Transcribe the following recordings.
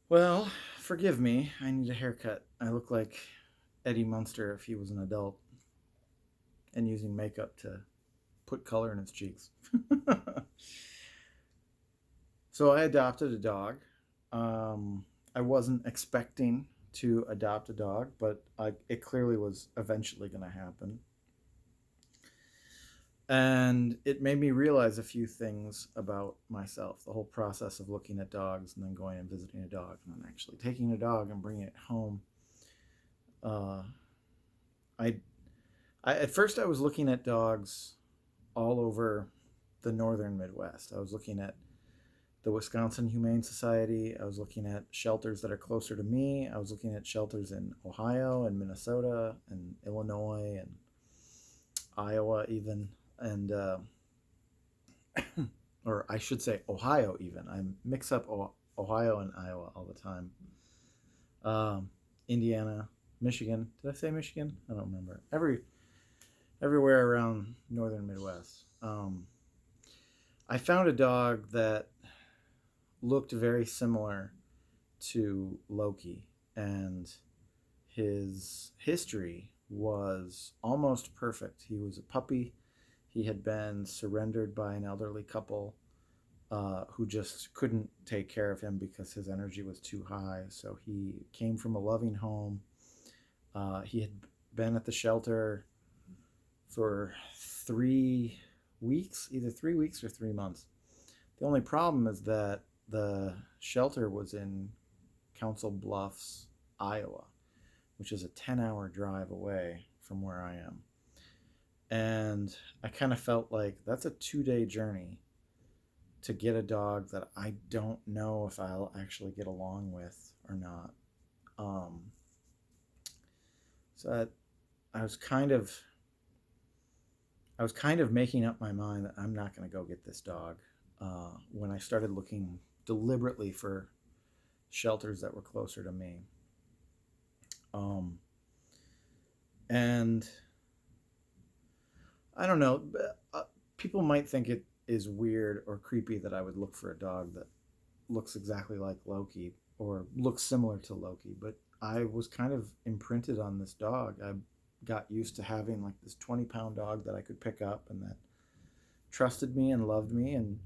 Well, forgive me. I need a haircut. I look like Eddie Munster if he was an adult and using makeup to put color in his cheeks. So I adopted a dog. I wasn't expecting to adopt a dog, but it clearly was eventually going to happen. And it made me realize a few things about myself. The whole process of looking at dogs and then going and visiting a dog and then actually taking a dog and bringing it home. Uh, I, I at first I was looking at dogs all over the northern Midwest. I was looking at the Wisconsin Humane Society. I was looking at shelters that are closer to me. I was looking at shelters in Ohio and Minnesota and Illinois and Iowa even, and or I should say Ohio even. I mix up Ohio and Iowa all the time. Um, Indiana, Michigan. Did I say Michigan? I don't remember. Everywhere around northern Midwest. I found a dog that looked very similar to Loki, and his history was almost perfect. He was a puppy. He had been surrendered by an elderly couple who just couldn't take care of him because his energy was too high. So he came from a loving home. He had been at the shelter for 3 weeks, either 3 weeks or 3 months. The only problem is that the shelter was in Council Bluffs, Iowa, which is a 10-hour drive away from where I am. And I kind of felt like that's a 2 day journey to get a dog that I don't know if I'll actually get along with or not. Um, so I was kind of I was kind of making up my mind that I'm not going to go get this dog when I started looking deliberately for shelters that were closer to me. Um, and I don't know, people might think it is weird or creepy that I would look for a dog that looks exactly like Loki or looks similar to Loki, but I was kind of imprinted on this dog. I got used to having like this 20-pound dog that I could pick up and that trusted me and loved me. And,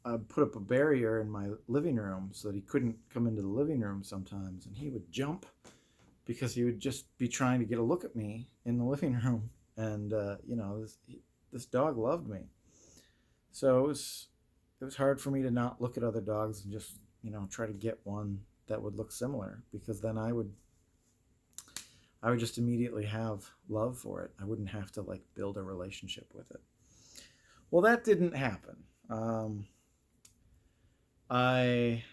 I put up a barrier in my living room so that he couldn't come into the living room sometimes. And he would jump because he would just be trying to get a look at me in the living room. And, this dog loved me. So it was hard for me to not look at other dogs and just try to get one that would look similar, because then I would just immediately have love for it. I wouldn't have to like build a relationship with it. Well, that didn't happen. I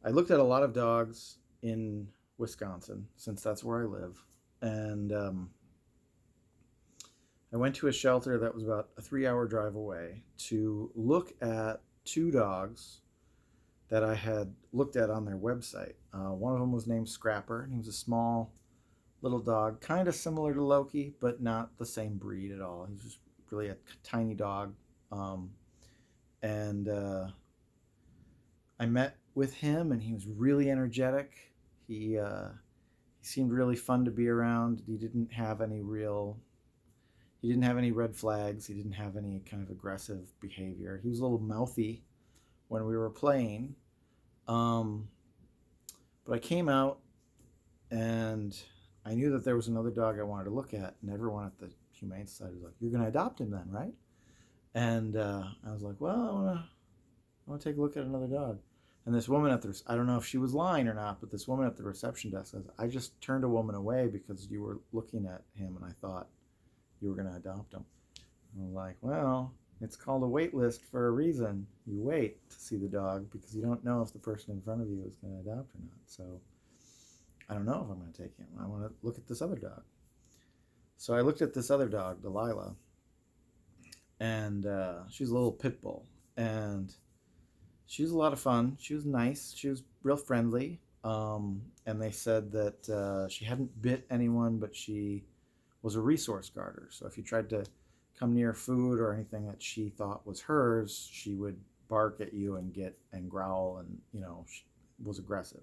I looked at a lot of dogs in Wisconsin since that's where I live, and I went to a shelter that was about a 3-hour drive away to look at two dogs that I had looked at on their website. One of them was named Scrapper, and he was a small little dog, kind of similar to Loki, but not the same breed at all. He was just really a tiny dog. Um, and I met with him, and he was really energetic. He seemed really fun to be around. He didn't have any red flags. He didn't have any kind of aggressive behavior. He was a little mouthy when we were playing. Um, but I came out and I knew that there was another dog I wanted to look at, and everyone at the Humane Society was like, "You're going to adopt him then, right?" And I was like, "Well, I want to take a look at another dog." And this woman I don't know if she was lying or not, but this woman at the reception desk says, "I just turned a woman away because you were looking at him, and I thought you were going to adopt him." And I'm like, "Well, it's called a wait list for a reason. You wait to see the dog because you don't know if the person in front of you is going to adopt or not. So I don't know if I'm going to take him. I want to look at this other dog." So I looked at this other dog, Delilah, and she's a little pit bull. And she was a lot of fun. She was nice. She was real friendly. And they said that she hadn't bit anyone, but she was a resource guarder. So if you tried to come near food or anything that she thought was hers, she would bark at you and growl and was aggressive.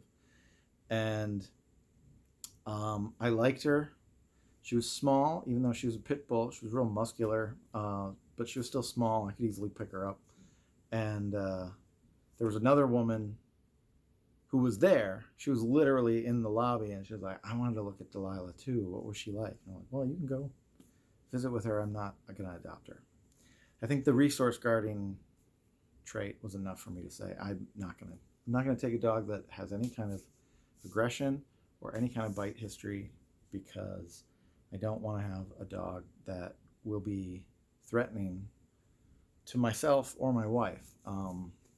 And I liked her. She was small, even though she was a pit bull. She was real muscular, but she was still small. I could easily pick her up. And there was another woman who was there. She was literally in the lobby, and she was like, I wanted to look at Delilah too. What was she like? And I'm like, well, you can go visit with her. I'm not going to adopt her. I think the resource guarding trait was enough for me to say, I'm not going to take a dog that has any kind of aggression or any kind of bite history, because I don't want to have a dog that will be threatening to myself or my wife.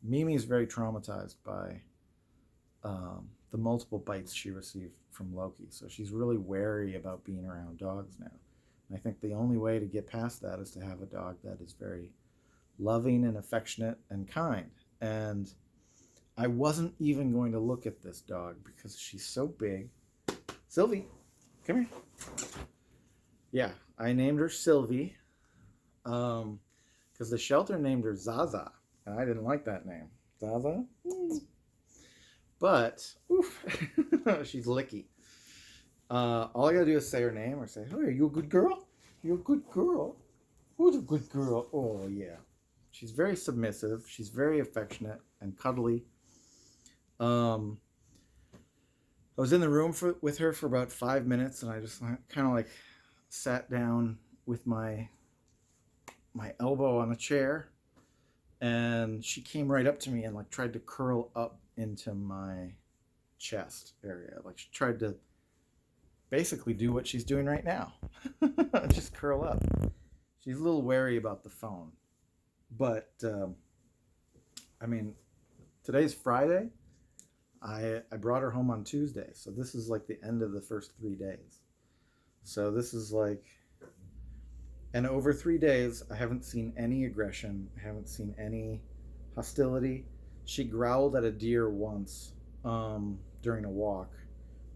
Mimi is very traumatized by the multiple bites she received from Loki, so she's really wary about being around dogs now. And I think the only way to get past that is to have a dog that is very loving and affectionate and kind. And I wasn't even going to look at this dog because she's so big. Sylvie, come here. Yeah, I named her Sylvie because the shelter named her Zaza, and I didn't like that name. Zaza? But, oof, she's licky. All I gotta do is say her name or say, hey, are you a good girl? You're a good girl. Who's a good girl? Oh, yeah. She's very submissive. She's very affectionate and cuddly. I was in the room with her for about 5 minutes, and I just kind of like sat down with my elbow on a chair, and she came right up to me and like tried to curl up into my chest area. Like she tried to basically do what she's doing right now. Just curl up. She's a little wary about the phone. But, I mean, today's Friday. I brought her home on Tuesday. So this is like the end of the first 3 days. So this is like... And over 3 days, I haven't seen any aggression. I haven't seen any hostility. She growled at a deer once during a walk.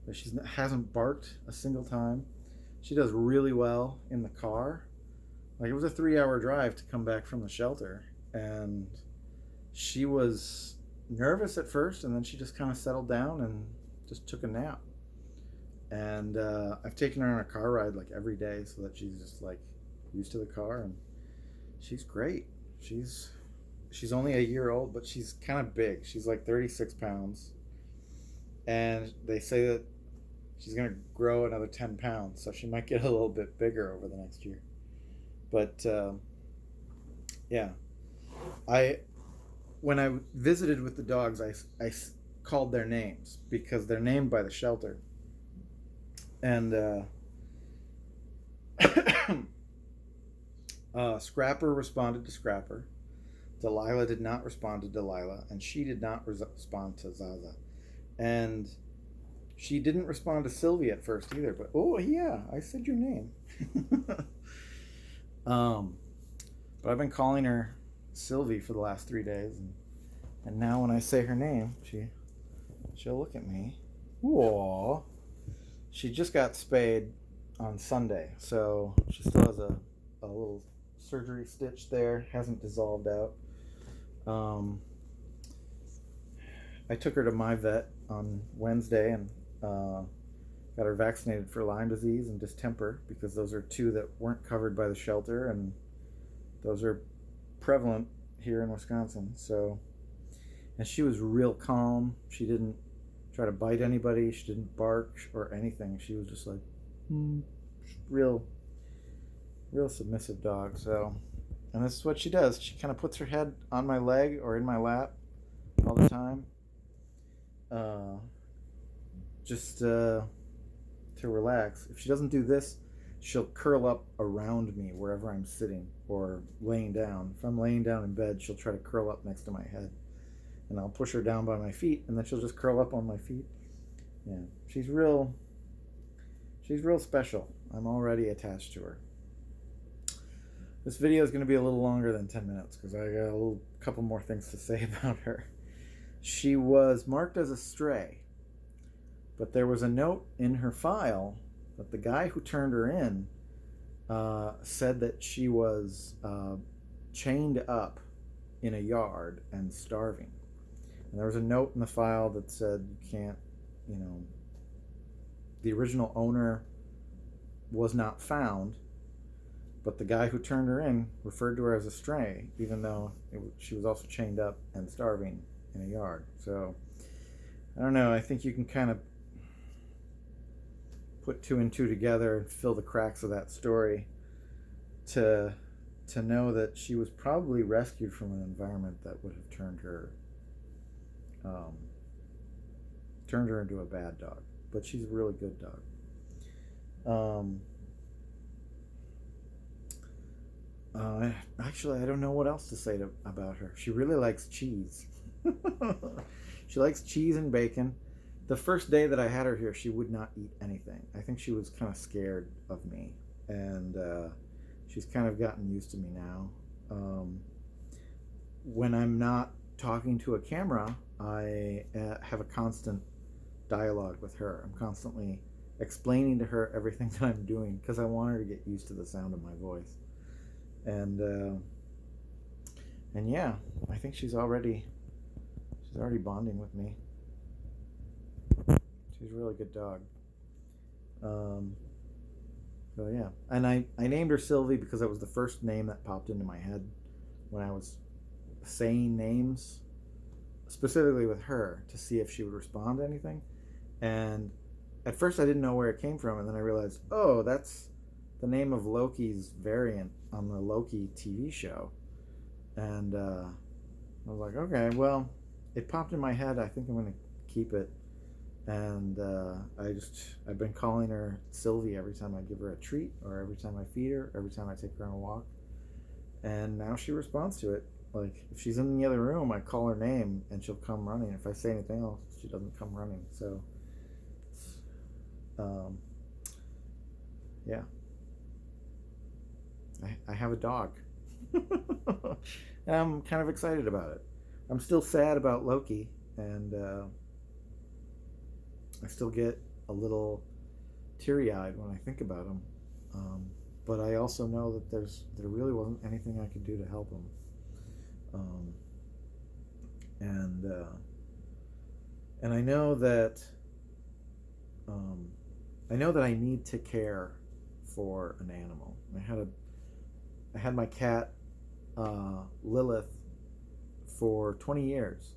But she hasn't barked a single time. She does really well in the car. Like, it was a 3-hour drive to come back from the shelter. And she was nervous at first, and then she just kind of settled down and just took a nap. And I've taken her on a car ride like every day so that she's just like used to the car, and she's great. She's only a year old, but she's kind of big. She's like 36 pounds. And they say that she's going to grow another 10 pounds, so she might get a little bit bigger over the next year. But, yeah. When I visited with the dogs, I called their names because they're named by the shelter. And Scrapper responded to Scrapper. Delilah did not respond to Delilah, and she did not respond to Zaza. And she didn't respond to Sylvie at first either, but oh yeah, I said your name. But I've been calling her Sylvie for the last 3 days, and now when I say her name, she'll look at me. Whoa. She just got spayed on Sunday, so she still has a little surgery stitch there, hasn't dissolved out. I took her to my vet on Wednesday and got her vaccinated for Lyme disease and distemper, because those are two that weren't covered by the shelter, and those are prevalent here in Wisconsin. So, and she was real calm. She didn't try to bite anybody. She didn't bark or anything. She was just like real submissive dog. So, and this is what she does. She kind of puts her head on my leg or in my lap all the time, just to relax. If she doesn't do this, she'll curl up around me wherever I'm sitting or laying down. If I'm laying down in bed, she'll try to curl up next to my head, and I'll push her down by my feet, and then she'll just curl up on my feet. Yeah, she's real special. I'm already attached to her. This video is going to be a little longer than 10 minutes because I got a couple more things to say about her. She was marked as a stray, but there was a note in her file that the guy who turned her in said that she was chained up in a yard and starving. And there was a note in the file that said you can't, you know, the original owner was not found, but the guy who turned her in referred to her as a stray, even though she was also chained up and starving in a yard. So, I don't know. I think you can kind of put two and two together and fill the cracks of that story to know that she was probably rescued from an environment that would have turned her into a bad dog. But she's a really good dog. Actually, I don't know what else to say about her. She really likes cheese. She likes cheese and bacon. The first day that I had her here, she would not eat anything. I think she was kind of scared of me, and she's kind of gotten used to me now. When I'm not talking to a camera, I have a constant dialogue with her. I'm constantly explaining to her everything that I'm doing because I want her to get used to the sound of my voice. And yeah, I think she's already bonding with me. She's a really good dog. So yeah, and I named her Sylvie because that was the first name that popped into my head when I was saying names, specifically with her, to see if she would respond to anything. And at first I didn't know where it came from, and then I realized, oh, that's the name of Loki's variant on the Loki TV show. And I was like, okay, well, it popped in my head. I think I'm going to keep it. And I've been calling her Sylvie every time I give her a treat, or every time I feed her, every time I take her on a walk. And now she responds to it. Like, if she's in the other room, I call her name and she'll come running. If I say anything else, she doesn't come running. So, yeah. I have a dog. And I'm kind of excited about it. I'm still sad about Loki, and I still get a little teary-eyed when I think about him. But I also know that there really wasn't anything I could do to help him. And I know that I need to care for an animal. I had my cat Lilith for 20 years,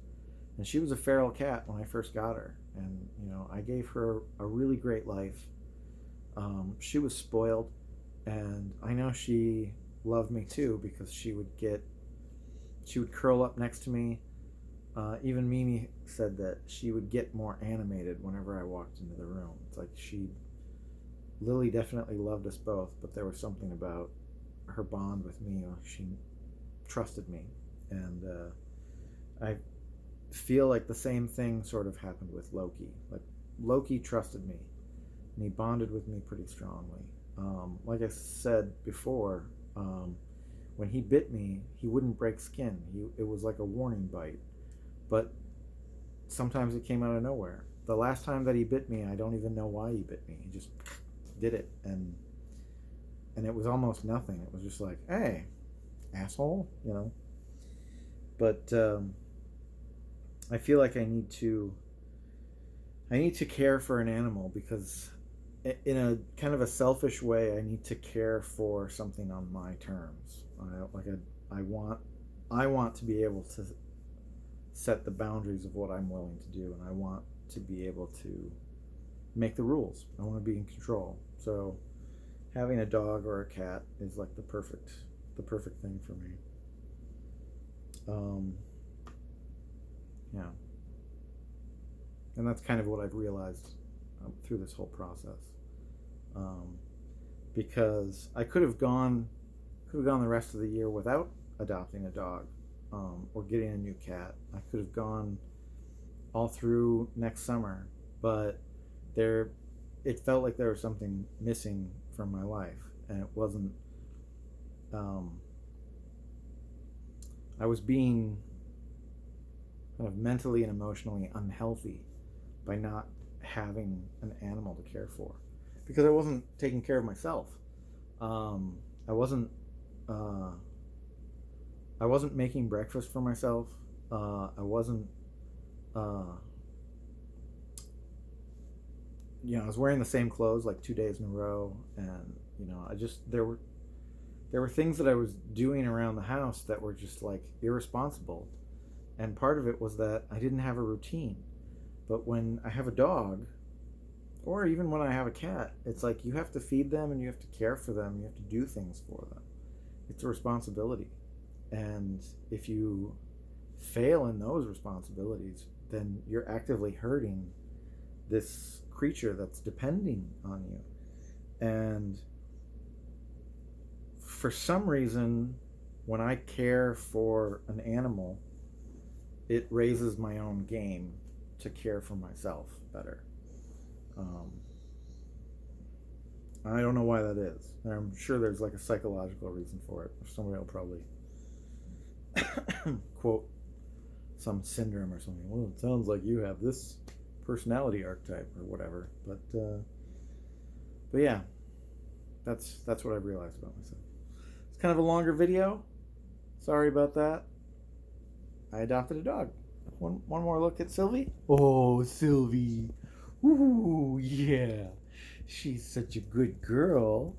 and she was a feral cat when I first got her, and I gave her a really great life. She was spoiled, and I know she loved me too, because she would curl up next to me. Even Mimi said that she would get more animated whenever I walked into the room. It's like Lily definitely loved us both, but there was something about her bond with me. She trusted me, and I feel like the same thing sort of happened with Loki. Like, Loki trusted me, and he bonded with me pretty strongly. Like I said before, when he bit me, he wouldn't break skin. It was like a warning bite, but sometimes it came out of nowhere. The last time that he bit me, I don't even know why he bit me. He just did it, and it was almost nothing. It was just like, hey, asshole, But I feel like I need to care for an animal, because in a kind of a selfish way, I need to care for something on my terms. I want to be able to set the boundaries of what I'm willing to do, and I want to be able to make the rules. I want to be in control. So having a dog or a cat is like the perfect thing for me. Yeah. And that's kind of what I've realized through this whole process. Because I could have gone the rest of the year without adopting a dog, or getting a new cat. I could have gone all through next summer, but it felt like there was something missing from my life, and it wasn't. I was being kind of mentally and emotionally unhealthy by not having an animal to care for, because I wasn't taking care of myself. I wasn't I wasn't making breakfast for myself. I wasn't, uh, I was wearing the same clothes like 2 days in a row, and I just there were things that I was doing around the house that were just like irresponsible, and part of it was that I didn't have a routine. But when I have a dog, or even when I have a cat, it's like you have to feed them and you have to care for them. You have to do things for them. It's a responsibility. And if you fail in those responsibilities, then you're actively hurting this creature that's depending on you. And for some reason, when I care for an animal, it raises my own game to care for myself better. I don't know why that is. I'm sure there's like a psychological reason for it. Somebody will probably quote some syndrome or something. Well, it sounds like you have this personality archetype or whatever. But yeah, that's what I've realized about myself. It's kind of a longer video. Sorry about that. I adopted a dog. One more look at Sylvie. Oh, Sylvie. Ooh, yeah. She's such a good girl.